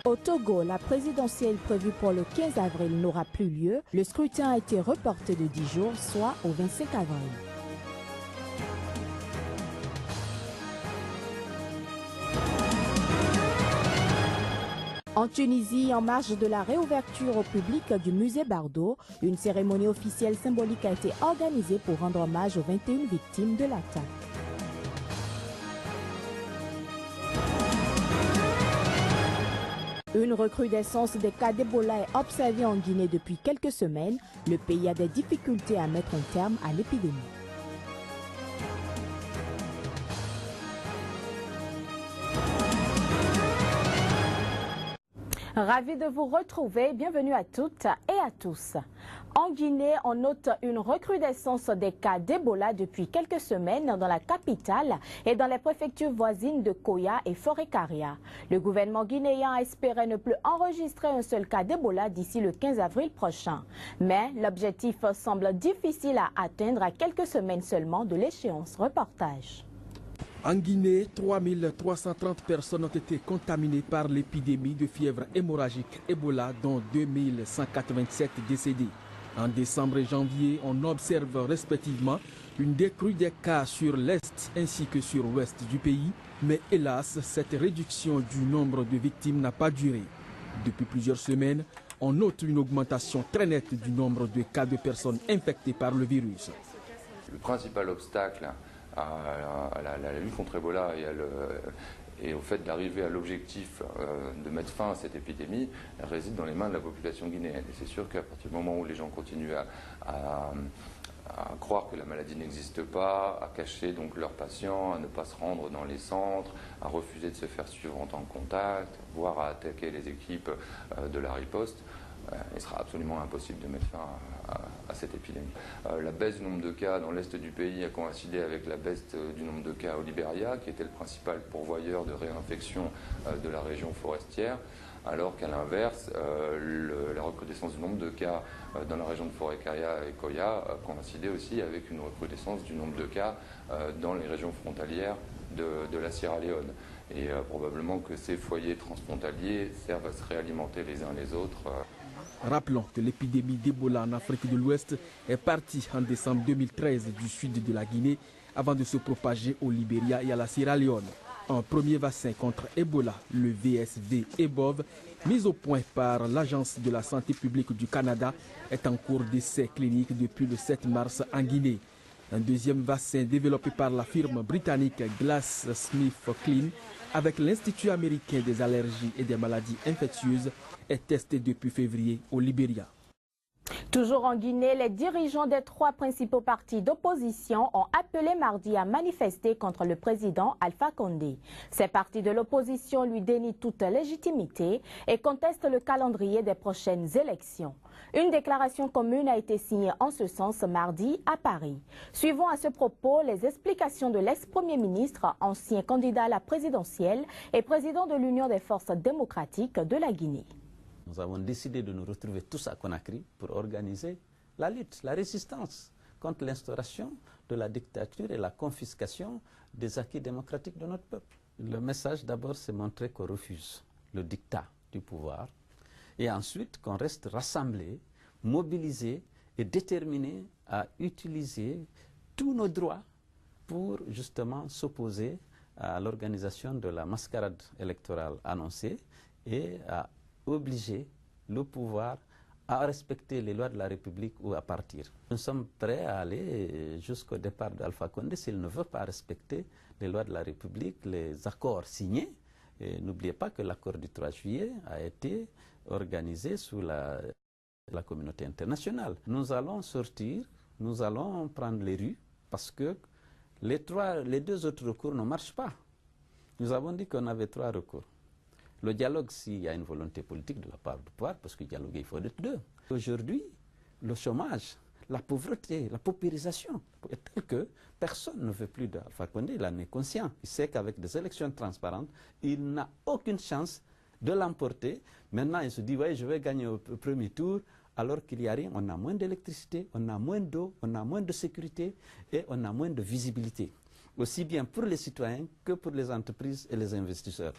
Au Togo, la présidentielle prévue pour le 15 avril n'aura plus lieu. Le scrutin a été reporté de 10 jours, soit au 25 avril. En Tunisie, en marge de la réouverture au public du musée Bardo, une cérémonie officielle symbolique a été organisée pour rendre hommage aux 21 victimes de l'attaque. Une recrudescence des cas d'Ebola est observée en Guinée depuis quelques semaines. Le pays a des difficultés à mettre un terme à l'épidémie. Ravi de vous retrouver, bienvenue à toutes et à tous. En Guinée, on note une recrudescence des cas d'Ebola depuis quelques semaines dans la capitale et dans les préfectures voisines de Koya et Forêt-Karia. Le gouvernement guinéen espérait ne plus enregistrer un seul cas d'Ebola d'ici le 15 avril prochain. Mais l'objectif semble difficile à atteindre à quelques semaines seulement de l'échéance. Reportage. En Guinée, 3330 personnes ont été contaminées par l'épidémie de fièvre hémorragique Ebola, dont 2187 décédés. En décembre et janvier, on observe respectivement une décrue des cas sur l'est ainsi que sur l'ouest du pays. Mais hélas, cette réduction du nombre de victimes n'a pas duré. Depuis plusieurs semaines, on note une augmentation très nette du nombre de cas de personnes infectées par le virus. Le principal obstacle à la lutte contre Ebola et au fait d'arriver à l'objectif de mettre fin à cette épidémie réside dans les mains de la population guinéenne. Et c'est sûr qu'à partir du moment où les gens continuent à croire que la maladie n'existe pas, à cacher donc leurs patients, à ne pas se rendre dans les centres, à refuser de se faire suivre en tant que contact, voire à attaquer les équipes de la riposte, il sera absolument impossible de mettre fin à cette épidémie. La baisse du nombre de cas dans l'est du pays a coïncidé avec la baisse du nombre de cas au Libéria, qui était le principal pourvoyeur de réinfection de la région forestière, alors qu'à l'inverse, la recrudescence du nombre de cas dans la région de Forêt-Karia et Koya a coïncidé aussi avec une recrudescence du nombre de cas dans les régions frontalières de la Sierra Leone. Et probablement que ces foyers transfrontaliers servent à se réalimenter les uns les autres. Rappelons que l'épidémie d'Ebola en Afrique de l'Ouest est partie en décembre 2013 du sud de la Guinée avant de se propager au Libéria et à la Sierra Leone. Un premier vaccin contre Ebola, le VSV-EBOV, mis au point par l'Agence de la santé publique du Canada, est en cours d'essai clinique depuis le 7 mars en Guinée. Un deuxième vaccin développé par la firme britannique GlaxoSmithKline avec l'Institut américain des allergies et des maladies infectieuses est testé depuis février au Libéria. Toujours en Guinée, les dirigeants des 3 principaux partis d'opposition ont appelé mardi à manifester contre le président Alpha Condé. Ces partis de l'opposition lui dénient toute légitimité et contestent le calendrier des prochaines élections. Une déclaration commune a été signée en ce sens mardi à Paris. Suivons à ce propos les explications de l'ex-premier ministre, ancien candidat à la présidentielle et président de l'Union des forces démocratiques de la Guinée. Nous avons décidé de nous retrouver tous à Conakry pour organiser la lutte, la résistance contre l'instauration de la dictature et la confiscation des acquis démocratiques de notre peuple. Le message d'abord, c'est montrer qu'on refuse le dictat du pouvoir et ensuite qu'on reste rassemblés, mobilisés et déterminés à utiliser tous nos droits pour justement s'opposer à l'organisation de la mascarade électorale annoncée et à obliger le pouvoir à respecter les lois de la République ou à partir. Nous sommes prêts à aller jusqu'au départ d'Alpha Condé s'il ne veut pas respecter les lois de la République, les accords signés. N'oubliez pas que l'accord du 3 juillet a été organisé sous la communauté internationale. Nous allons sortir, nous allons prendre les rues parce que les 2 autres recours ne marchent pas. Nous avons dit qu'on avait 3 recours. Le dialogue, s'il y a une volonté politique de la part du pouvoir, parce que dialoguer, il faut être 2. Aujourd'hui, le chômage, la pauvreté, la paupérisation est telle que personne ne veut plus d'Alpha Condé, il en est conscient. Il sait qu'avec des élections transparentes, il n'a aucune chance de l'emporter. Maintenant, il se dit, ouais, je vais gagner au premier tour, alors qu'il n'y a rien. On a moins d'électricité, on a moins d'eau, on a moins de sécurité et on a moins de visibilité. Aussi bien pour les citoyens que pour les entreprises et les investisseurs.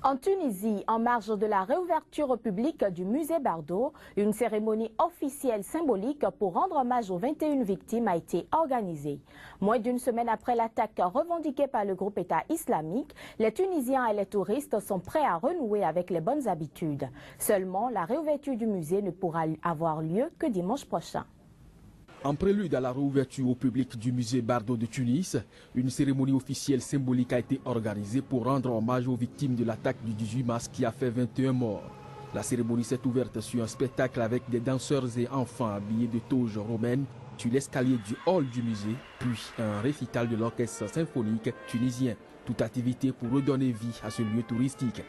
En Tunisie, en marge de la réouverture publique du musée Bardo, une cérémonie officielle symbolique pour rendre hommage aux 21 victimes a été organisée. Moins d'une semaine après l'attaque revendiquée par le groupe État islamique, les Tunisiens et les touristes sont prêts à renouer avec les bonnes habitudes. Seulement, la réouverture du musée ne pourra avoir lieu que dimanche prochain. En prélude à la réouverture au public du musée Bardo de Tunis, une cérémonie officielle symbolique a été organisée pour rendre hommage aux victimes de l'attaque du 18 mars qui a fait 21 morts. La cérémonie s'est ouverte sur un spectacle avec des danseurs et enfants habillés de toges romaines sur l'escalier du hall du musée, puis un récital de l'orchestre symphonique tunisien. Toute activité pour redonner vie à ce lieu touristique.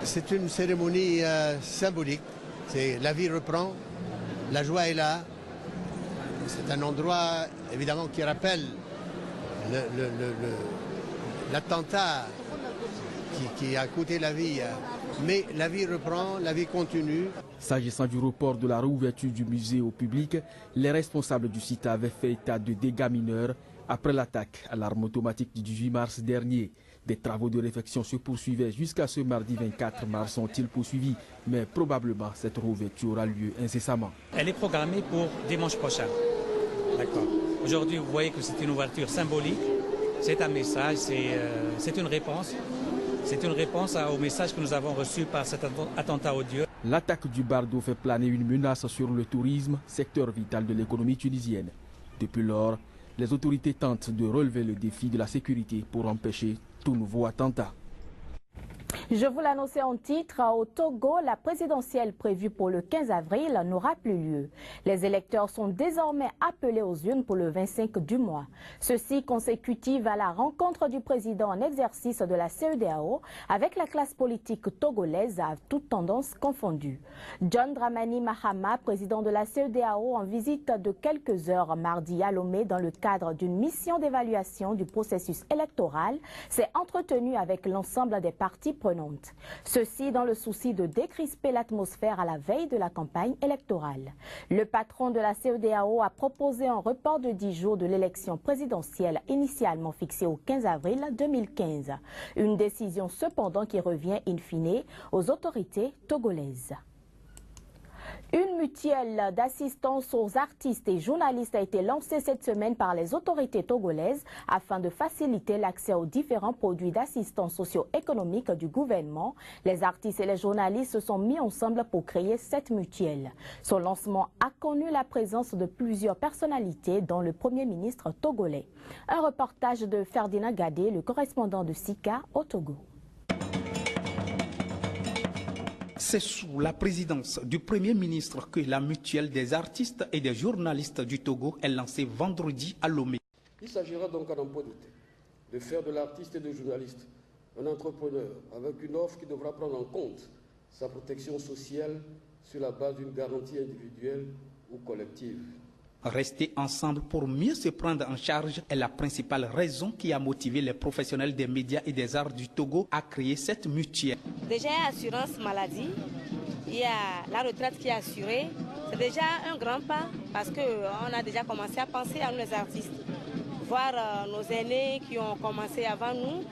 C'est une cérémonie symbolique. La vie reprend, la joie est là. C'est un endroit évidemment qui rappelle l'attentat qui a coûté la vie. Mais la vie reprend, la vie continue. S'agissant du report de la réouverture du musée au public, les responsables du site avaient fait état de dégâts mineurs après l'attaque à l'arme automatique du 18 mars dernier. Des travaux de réfection se poursuivaient jusqu'à ce mardi 24 mars, sont-ils poursuivis, mais probablement cette réouverture aura lieu incessamment. Elle est programmée pour dimanche prochain. D'accord. Aujourd'hui, vous voyez que c'est une ouverture symbolique, c'est un message, c'est une réponse. C'est une réponse au message que nous avons reçu par cet attentat odieux. L'attaque du Bardo fait planer une menace sur le tourisme, secteur vital de l'économie tunisienne. Depuis lors, les autorités tentent de relever le défi de la sécurité pour empêcher tout nouveau attentat. Je vous l'annonçais en titre, au Togo, la présidentielle prévue pour le 15 avril n'aura plus lieu. Les électeurs sont désormais appelés aux urnes pour le 25 du mois. Ceci consécutive à la rencontre du président en exercice de la CEDEAO avec la classe politique togolaise à toute tendance confondue. John Dramani Mahama, président de la CEDEAO, en visite de quelques heures mardi à Lomé dans le cadre d'une mission d'évaluation du processus électoral, s'est entretenu avec l'ensemble des parties prenantes. Ceci dans le souci de décrisper l'atmosphère à la veille de la campagne électorale. Le patron de la CEDEAO a proposé un report de 10 jours de l'élection présidentielle initialement fixée au 15 avril 2015. Une décision cependant qui revient in fine aux autorités togolaises. Une mutuelle d'assistance aux artistes et journalistes a été lancée cette semaine par les autorités togolaises afin de faciliter l'accès aux différents produits d'assistance socio-économique du gouvernement. Les artistes et les journalistes se sont mis ensemble pour créer cette mutuelle. Son lancement a connu la présence de plusieurs personnalités, dont le Premier ministre togolais. Un reportage de Ferdinand Gadé, le correspondant de Sika au Togo. C'est sous la présidence du Premier ministre que la mutuelle des artistes et des journalistes du Togo est lancée vendredi à Lomé. Il s'agira donc à n'en pas douter de faire de l'artiste et du journaliste un entrepreneur avec une offre qui devra prendre en compte sa protection sociale sur la base d'une garantie individuelle ou collective. Rester ensemble pour mieux se prendre en charge est la principale raison qui a motivé les professionnels des médias et des arts du Togo à créer cette mutuelle. Déjà, assurance maladie, il y a la retraite qui est assurée. C'est déjà un grand pas parce qu'on a déjà commencé à penser à nous les artistes. Voir nos aînés qui ont commencé avant nous,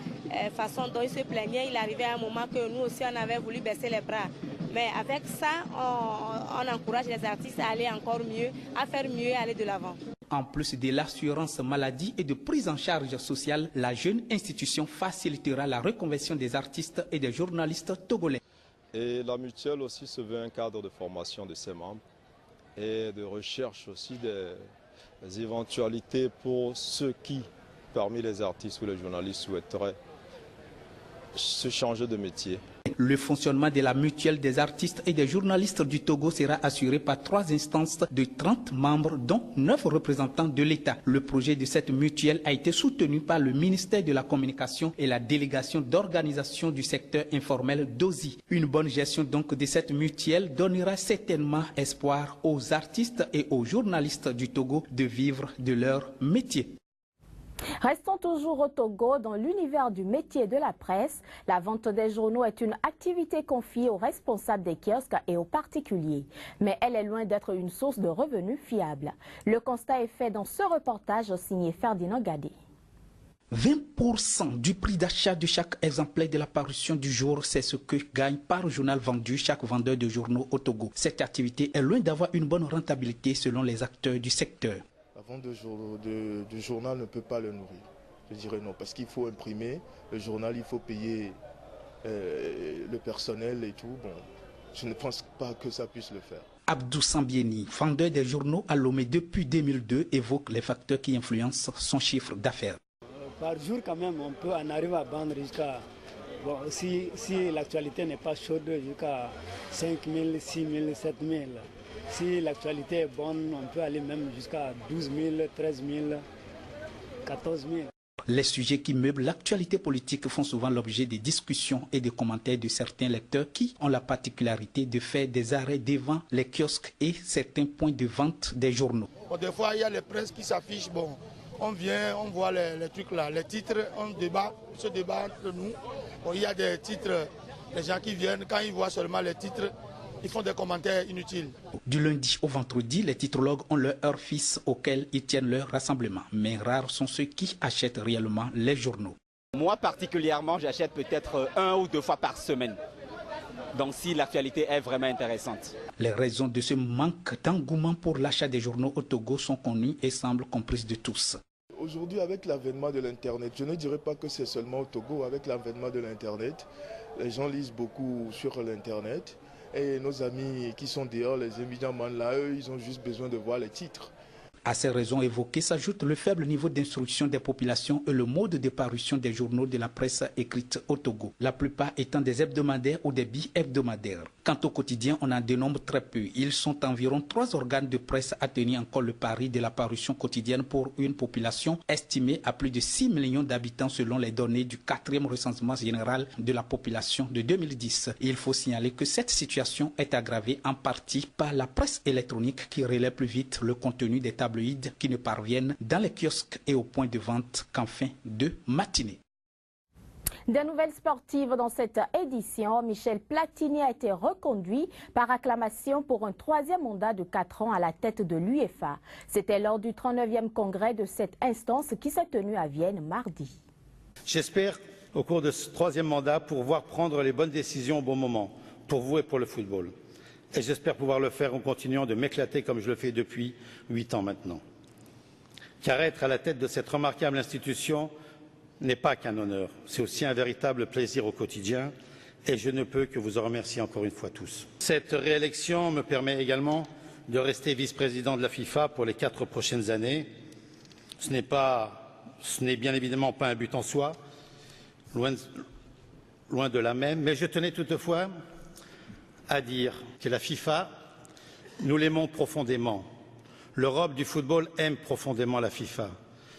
façon dont ils se plaignaient, il arrivait à un moment que nous aussi on avait voulu baisser les bras. Mais avec ça, on encourage les artistes à aller encore mieux, à faire mieux et à aller de l'avant. En plus de l'assurance maladie et de prise en charge sociale, la jeune institution facilitera la reconversion des artistes et des journalistes togolais. Et la mutuelle aussi se veut un cadre de formation de ses membres et de recherche aussi des éventualités pour ceux qui, parmi les artistes ou les journalistes, souhaiteraient se changer de métier. Le fonctionnement de la mutuelle des artistes et des journalistes du Togo sera assuré par 3 instances de 30 membres, dont 9 représentants de l'État. Le projet de cette mutuelle a été soutenu par le ministère de la Communication et la délégation d'organisation du secteur informel d'OSI. Une bonne gestion donc de cette mutuelle donnera certainement espoir aux artistes et aux journalistes du Togo de vivre de leur métier. Restons toujours au Togo, dans l'univers du métier de la presse. La vente des journaux est une activité confiée aux responsables des kiosques et aux particuliers. Mais elle est loin d'être une source de revenus fiable. Le constat est fait dans ce reportage signé Ferdinand Gadé. 20% du prix d'achat de chaque exemplaire de la parution du jour, c'est ce que gagne par journal vendu chaque vendeur de journaux au Togo. Cette activité est loin d'avoir une bonne rentabilité selon les acteurs du secteur. La vente du journal ne peut pas le nourrir. Je dirais non, parce qu'il faut imprimer le journal, il faut payer le personnel et tout. Bon, je ne pense pas que ça puisse le faire. Abdou Sambieni, vendeur des journaux à Lomé depuis 2002, évoque les facteurs qui influencent son chiffre d'affaires. Par jour, quand même, on peut en arriver à vendre jusqu'à, bon, si l'actualité n'est pas chaude, jusqu'à 5 000, 6 000, 7 000. Si l'actualité est bonne, on peut aller même jusqu'à 12 000, 13 000, 14 000. Les sujets qui meublent l'actualité politique font souvent l'objet des discussions et des commentaires de certains lecteurs qui ont la particularité de faire des arrêts devant les kiosques et certains points de vente des journaux. Bon, des fois, il y a les presses qui s'affichent. Bon, on vient, on voit les trucs là, les titres, on se débat entre nous. Bon, il y a des titres, les gens qui viennent, quand ils voient seulement les titres, ils font des commentaires inutiles. Du lundi au vendredi, les titrologues ont leur heure fixe auquel ils tiennent leur rassemblement. Mais rares sont ceux qui achètent réellement les journaux. Moi particulièrement, j'achète peut-être 1 ou 2 fois par semaine. Donc si l'actualité est vraiment intéressante. Les raisons de ce manque d'engouement pour l'achat des journaux au Togo sont connues et semblent comprises de tous. Aujourd'hui, avec l'avènement de l'Internet, je ne dirais pas que c'est seulement au Togo, avec l'avènement de l'Internet, les gens lisent beaucoup sur l'Internet. Et nos amis qui sont dehors, les évidemment là, eux, ils ont juste besoin de voir les titres. À ces raisons évoquées s'ajoute le faible niveau d'instruction des populations et le mode de parution des journaux de la presse écrite au Togo, la plupart étant des hebdomadaires ou des bi-hebdomadaires. Quant au quotidien, on en dénombre très peu. Ils sont environ 3 organes de presse à tenir encore le pari de la parution quotidienne pour une population estimée à plus de 6 millions d'habitants selon les données du 4e recensement général de la population de 2010. Il faut signaler que cette situation est aggravée en partie par la presse électronique qui relaie plus vite le contenu des tableaux qui ne parviennent dans les kiosques et aux points de vente qu'en fin de matinée. Des nouvelles sportives dans cette édition, Michel Platini a été reconduit par acclamation pour un 3e mandat de 4 ans à la tête de l'UEFA. C'était lors du 39e congrès de cette instance qui s'est tenu à Vienne mardi. J'espère, au cours de ce 3e mandat, pouvoir prendre les bonnes décisions au bon moment, pour vous et pour le football. Et j'espère pouvoir le faire en continuant de m'éclater comme je le fais depuis 8 ans maintenant. Car être à la tête de cette remarquable institution n'est pas qu'un honneur, c'est aussi un véritable plaisir au quotidien et je ne peux que vous en remercier encore une fois tous. Cette réélection me permet également de rester vice-président de la FIFA pour les 4 prochaines années. Ce n'est bien évidemment pas un but en soi, loin de là même, mais je tenais toutefois à dire que la FIFA, nous l'aimons profondément. L'Europe du football aime profondément la FIFA.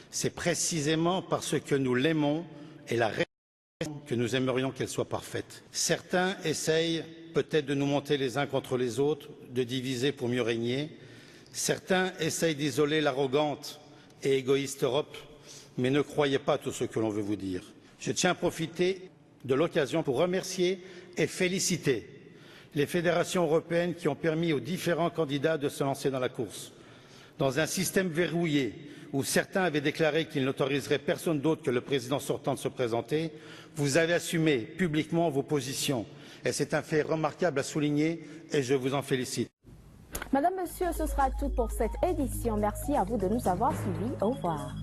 C'est précisément parce que nous l'aimons et la raison que nous aimerions qu'elle soit parfaite. Certains essayent peut-être de nous monter les uns contre les autres, de diviser pour mieux régner. Certains essayent d'isoler l'arrogante et égoïste Europe, mais ne croyez pas tout ce que l'on veut vous dire. Je tiens à profiter de l'occasion pour remercier et féliciter les fédérations européennes qui ont permis aux différents candidats de se lancer dans la course. Dans un système verrouillé où certains avaient déclaré qu'ils n'autoriseraient personne d'autre que le président sortant de se présenter, vous avez assumé publiquement vos positions. Et c'est un fait remarquable à souligner et je vous en félicite. Madame, Monsieur, ce sera tout pour cette édition. Merci à vous de nous avoir suivis. Au revoir.